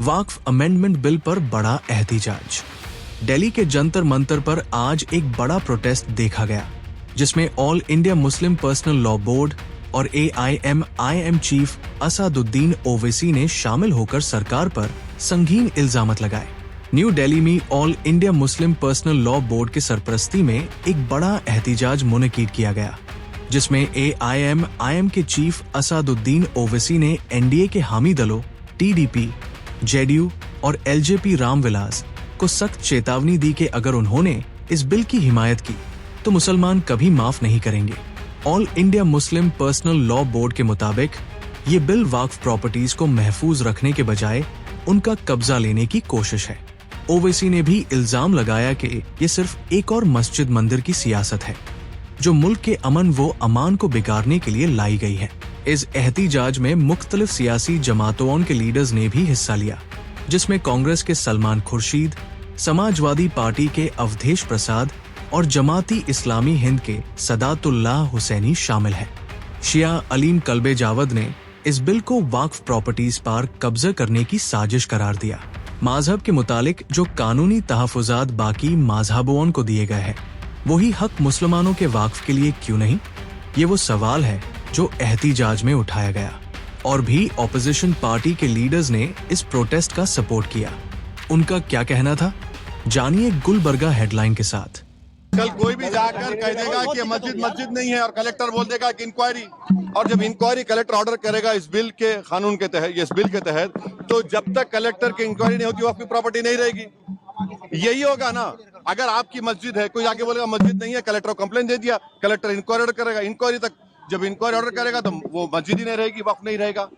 वक्फ amendment bill पर बड़ा एहतिजाज। दिल्ली के जंतर मंतर पर आज एक बड़ा प्रोटेस्ट देखा गया, जिसमें all India Muslim personal law board और AIMIM चीफ असदुद्दीन ओवैसी ने शामिल होकर सरकार पर संगीन इल्जामत लगाए। न्यू दिल्ली में all India Muslim personal law board के सरपरस्ती में एक बड़ा एहतिजाज मुनक्किद किया गया, जिसमें AIMIM के चीफ असदुद्दीन ओवैसी ने NDA के हामी दलों TDP, JDU और LJP रामविलास को सख्त चेतावनी दी कि अगर उन्होंने इस बिल की हिमायत की तो मुसलमान कभी माफ नहीं करेंगे। All India Muslim personal law board के मुताबिक ये बिल वक्फ प्रॉपर्टीज को महफूज रखने के बजाय उनका कब्जा लेने की कोशिश है। ओवैसी ने भी इल्जाम लगाया कि ये सिर्फ एक और मस्जिद मंदिर की सियासत है, जो मुल्क के अमन व अमान को बिगाड़ने के लिए लाई गई है। इस एहतिजाज में मुख्तलिफ सियासी जमातों के लीडर्स ने भी हिस्सा लिया, जिसमें कांग्रेस के सलमान खुर्शीद, समाजवादी पार्टी के अवधेश प्रसाद और जमाती इस्लामी हिंद के सदातुल्लाह हुसैनी शामिल हैं। शिया अलीम कल्बे जावद ने इस बिल को वक्फ प्रॉपर्टीज पर कब्जा करने की साजिश करार दिया। मजहब के मुतालिक जो कानूनी तहफुजात बाकी मजहबों को दिए गए हैं, वही हक मुसलमानों के वक्फ के लिए क्यों नहीं? ये वो सवाल है जो एहतिजाज में उठाया गया। और भी ऑपोजिशन पार्टी के लीडर्स ने इस प्रोटेस्ट का सपोर्ट किया। उनका क्या कहना था, जानिए गुलबर्गा हेडलाइन के साथ। कल कोई भी जाकर कह देगा कि मस्जिद नहीं है और कलेक्टर बोल देगा कि इंक्वायरी, और जब इंक्वायरी कलेक्टर ऑर्डर करेगा इस बिल के कानून के तहत, इस बिल के तहत, तो जब तक कलेक्टर की इंक्वायरी नहीं होती वक्फ की प्रॉपर्टी नहीं रहेगी। यही होगा ना। अगर आपकी मस्जिद है, कोई आके बोलेगा मस्जिद नहीं है, कलेक्टर को कंप्लेन दे दिया, कलेक्टर इंक्वायरी ऑर्डर करेगा, इंक्वायरी तक जब इंक्वायरी ऑर्डर करेगा तो वो मस्जिद ही नहीं रहेगी, वक्फ नहीं रहेगा।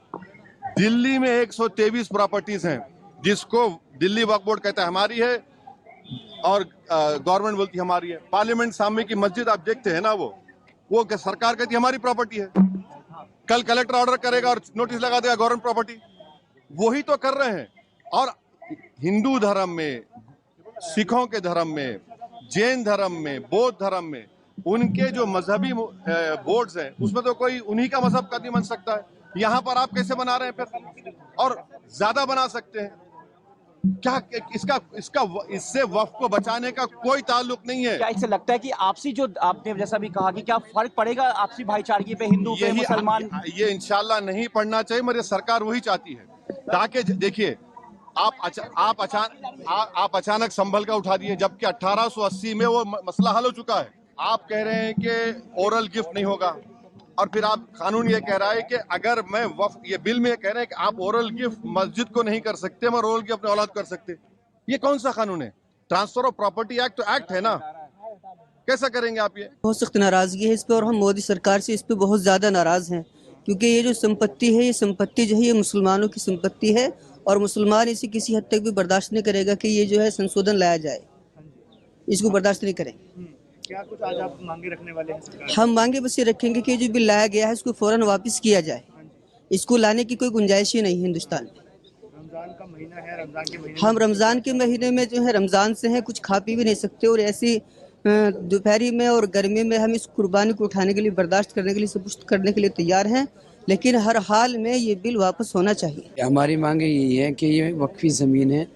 दिल्ली में 123 प्रॉपर्टीज हैं जिसको दिल्ली वक्फ बोर्ड कहता है हमारी है और गवर्नमेंट बोलती है हमारी है। पार्लियामेंट सामने की मस्जिद आप देखते हैं ना, वो सरकार कहती है हमारी प्रॉपर्टी है। कल कलेक्टर ऑर्डर करेगा और नोटिस लगा देगा गवर्नमेंट प्रॉपर्टी। वही तो कर रहे हैं। और हिंदू धर्म में, सिखों के धर्म में, जैन धर्म में, बौद्ध धर्म में उनके जो मजहबी बोर्ड्स हैं उसमें तो कोई उन्हीं का मजहब का नहीं बन सकता है। यहाँ पर आप कैसे बना रहे हैं फिर? और ज्यादा बना सकते हैं क्या? इससे वक्फ को बचाने का कोई ताल्लुक नहीं है। क्या इससे लगता है कि आपसी, जो आपने जैसा भी कहा, कि क्या फर्क पड़ेगा आपसी भाईचारगी पे, हिंदू पे मुसलमान? ये इंशाल्लाह नहीं पड़ना चाहिए, मगर सरकार वही चाहती है। ताकि देखिए आप अचानक संभल का उठा दिए, जबकि 1880 में वो मसला हल हो चुका है। आप कह रहे हैं कि ओरल गिफ्ट नहीं होगा, और फिर आप कानून ये कह रहा है कि अगर मैं वक्फ, ये बिल में कह रहे हैं कि आप ओरल गिफ्ट मस्जिद को नहीं कर सकते मगर ओरल गिफ्ट अपने औलाद कर सकते। ये कौन सा कानून है? ट्रांसफर ऑफ प्रॉपर्टी एक्ट तो एक्ट है ना, कैसा करेंगे आप? ये बहुत सख्त नाराजगी है इस पे, और हम मोदी सरकार से इस पे बहुत ज्यादा नाराज हैं, क्योंकि ये जो संपत्ति है, ये संपत्ति जो है ये मुसलमानों की संपत्ति है, और मुसलमान इसे किसी हद तक भी बर्दाश्त नहीं करेगा कि ये जो है संशोधन लाया जाए। इसको बर्दाश्त नहीं करेंगे। क्या कुछ आज आप मांगे रखने वाले हैं? हम मांगे बस ये रखेंगे कि जो बिल लाया गया है इसको फौरन वापस किया जाए। इसको लाने की कोई गुंजाइश ही नहीं है हिंदुस्तान में। रमजान का महीना है, रमजान के महीने हम रमजान के महीने में जो है रमजान से हैं, कुछ खा पी भी नहीं सकते, और ऐसी दोपहरी में और गर्मी में हम इस कुर्बानी को उठाने के लिए, बर्दाश्त करने के लिए, सब कुछ करने के लिए तैयार हैं, लेकिन हर हाल में ये बिल वापस होना चाहिए। हमारी मांगे यही है कि ये वक्फी ज़मीन है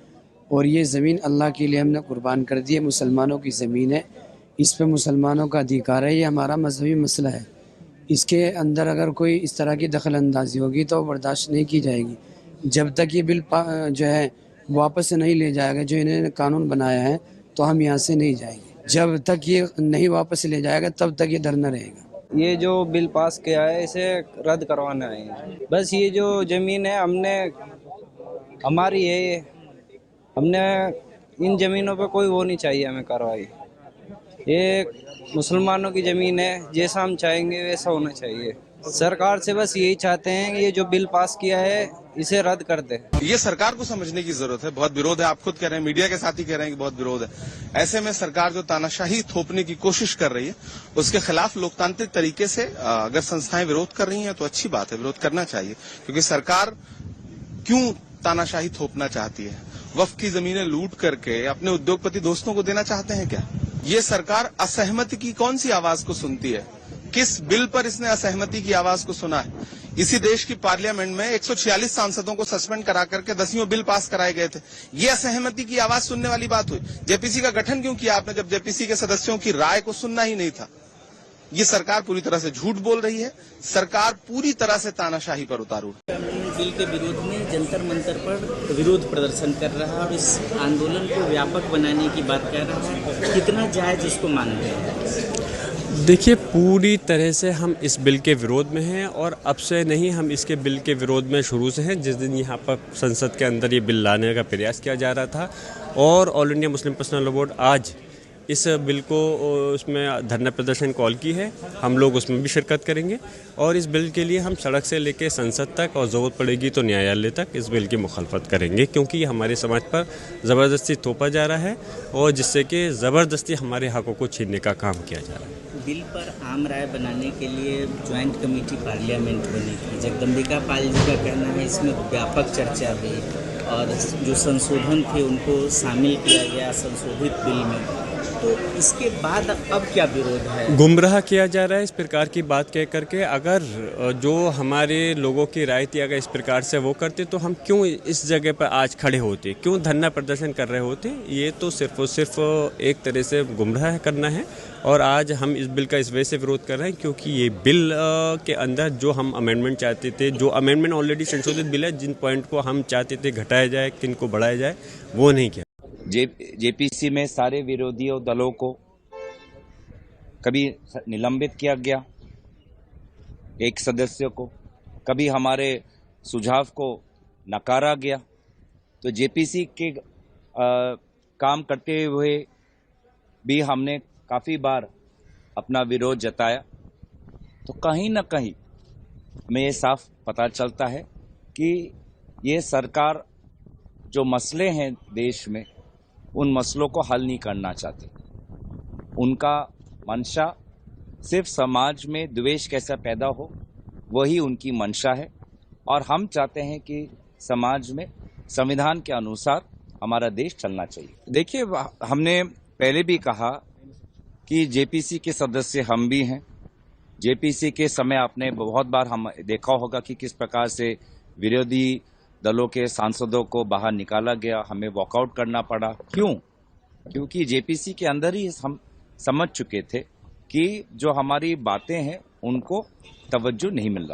और ये ज़मीन अल्लाह के लिए हमने कुर्बान कर दी है, मुसलमानों की ज़मीन है, इस पे मुसलमानों का अधिकार है, ये हमारा मजहबी मसला है। इसके अंदर अगर कोई इस तरह की दखल अंदाजी होगी तो बर्दाश्त नहीं की जाएगी। जब तक ये बिल जो है वापस नहीं ले जाएगा, जो इन्होंने कानून बनाया है, तो हम यहाँ से नहीं जाएंगे। जब तक ये नहीं वापस ले जाएगा तब तक ये धरना रहेगा। ये जो बिल पास किया है इसे रद्द करवाना है। बस ये जो ज़मीन है हमारी है, हमने इन ज़मीनों पे कोई वो नहीं चाहिए हमें कार्रवाई। ये मुसलमानों की ज़मीन है, जैसा हम चाहेंगे वैसा होना चाहिए। सरकार से बस यही चाहते हैं कि ये जो बिल पास किया है इसे रद्द कर दे। ये सरकार को समझने की जरूरत है। बहुत विरोध है, आप खुद कह रहे हैं, मीडिया के साथ ही कह रहे हैं कि बहुत विरोध है। ऐसे में सरकार जो तानाशाही थोपने की कोशिश कर रही है उसके खिलाफ लोकतांत्रिक तरीके से अगर संस्थाएं विरोध कर रही हैं तो अच्छी बात है, विरोध करना चाहिए। क्योंकि सरकार क्यों तानाशाही थोपना चाहती है? वक्फ की जमीनें लूट करके अपने उद्योगपति दोस्तों को देना चाहते हैं क्या? ये सरकार असहमति की कौन सी आवाज को सुनती है? किस बिल पर इसने असहमति की आवाज को सुना है? इसी देश की पार्लियामेंट में 146 सांसदों को सस्पेंड करा करके 10 बिल पास कराए गए थे। ये असहमति की आवाज सुनने वाली बात हुई। जेपीसी का गठन क्यों किया आपने, जब जेपीसी के सदस्यों की राय को सुनना ही नहीं था। ये सरकार पूरी तरह से झूठ बोल रही है। सरकार पूरी तरह से तानाशाही पर उतारू है। बिल के विरोध में जंतर मंतर पर विरोध प्रदर्शन कर रहा है और इस आंदोलन को व्यापक बनाने की बात कर रहा है। कितना जायज इसको मानते हैं? देखिए, पूरी तरह से हम इस बिल के विरोध में हैं और अब से नहीं, हम इसके बिल के विरोध में शुरू से हैं। जिस दिन यहाँ पर संसद के अंदर ये बिल लाने का प्रयास किया जा रहा था और all India Muslim personal law board आज इस बिल को उसमें धरना प्रदर्शन कॉल की है, हम लोग उसमें भी शिरकत करेंगे और इस बिल के लिए हम सड़क से लेकर संसद तक और ज़रूरत पड़ेगी तो न्यायालय तक इस बिल की मुखालफत करेंगे, क्योंकि ये हमारे समाज पर ज़बरदस्ती थोपा जा रहा है और जिससे कि ज़बरदस्ती हमारे हकों को छीनने का काम किया जा रहा है। बिल पर आम राय बनाने के लिए ज्वाइंट कमेटी पार्लियामेंट बनेगी। जगदम्बिका पाल जी का कहना है इसमें व्यापक चर्चा हुई और जो संशोधन थे उनको शामिल किया गया संशोधित बिल में। तो इसके बाद अब क्या विरोध है? गुमराह किया जा रहा है इस प्रकार की बात कह करके। अगर जो हमारे लोगों की राय थी अगर इस प्रकार से वो करते तो हम क्यों इस जगह पर आज खड़े होते, क्यों धरना प्रदर्शन कर रहे होते? ये तो सिर्फ और सिर्फ एक तरह से गुमराह करना है और आज हम इस बिल का इस वजह से विरोध कर रहे हैं क्योंकि ये बिल के अंदर जो हम अमेंडमेंट चाहते थे, जो अमेंडमेंट ऑलरेडी संशोधित बिल है, जिन पॉइंट को हम चाहते थे घटाया जाए, किन को बढ़ाया जाए, वो नहीं किया। जेपीसी में सारे विरोधी दलों को कभी निलंबित किया गया, एक सदस्य को, कभी हमारे सुझाव को नकारा गया। तो जेपीसी के काम करते हुए भी हमने काफ़ी बार अपना विरोध जताया। तो कहीं न कहीं हमें ये साफ पता चलता है कि ये सरकार जो मसले हैं देश में, उन मसलों को हल नहीं करना चाहते। उनका मंशा सिर्फ समाज में द्वेष कैसा पैदा हो, वही उनकी मंशा है और हम चाहते हैं कि समाज में संविधान के अनुसार हमारा देश चलना चाहिए। देखिए, हमने पहले भी कहा कि जेपीसी के सदस्य हम भी हैं। जेपीसी के समय आपने बहुत बार हम देखा होगा कि किस प्रकार से विरोधी दलों के सांसदों को बाहर निकाला गया, हमें वॉकआउट करना पड़ा। क्यों? क्योंकि जेपीसी के अंदर ही हम समझ चुके थे कि जो हमारी बातें हैं उनको तवज्जो नहीं मिल रहा।